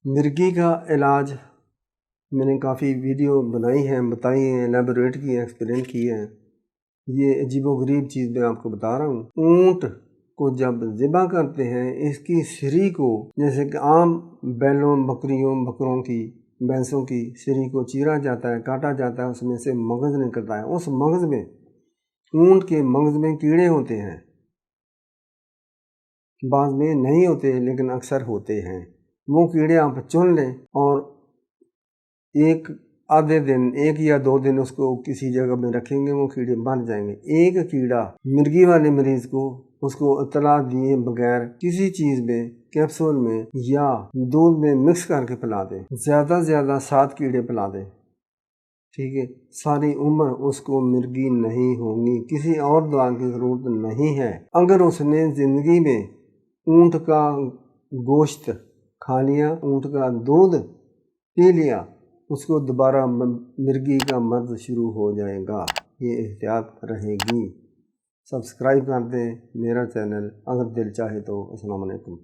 مرگی کا علاج میں نے کافی ویڈیو بنائی ہیں، بتائی ہیں، ایلیبوریٹ کی ہیں، ایکسپلین کی ہیں۔ یہ عجیب و غریب چیز میں آپ کو بتا رہا ہوں۔ اونٹ کو جب ذبح کرتے ہیں، اس کی سری کو، جیسے کہ عام بیلوں، بکریوں، بکروں کی، بھینسوں کی سری کو چیرا جاتا ہے، کاٹا جاتا ہے، اس میں سے مغز نکلتا ہے۔ اس مغز میں، اونٹ کے مغز میں کیڑے ہوتے ہیں، بعض میں نہیں ہوتے لیکن اکثر ہوتے ہیں۔ وہ کیڑے آپ چن لیں اور ایک یا دو دن اس کو کسی جگہ میں رکھیں گے، وہ کیڑے مر جائیں گے۔ ایک کیڑا مرگی والے مریض کو، اس کو اطلاع دیے بغیر کسی چیز میں، کیپسول میں یا دودھ میں مکس کر کے پلا دیں، زیادہ سے زیادہ 7 کیڑے پلا دیں، ٹھیک ہے؟ ساری عمر اس کو مرگی نہیں ہوگی، کسی اور دوا کی ضرورت نہیں ہے۔ اگر اس نے زندگی میں اونٹ کا گوشت کھا لیا، اونٹ کا دودھ پی لیا، اس کو دوبارہ مرگی کا مرض شروع ہو جائے گا۔ یہ احتیاط رہے گی۔ سبسکرائب کر دیں میرا چینل اگر دل چاہے تو۔ السلام علیکم۔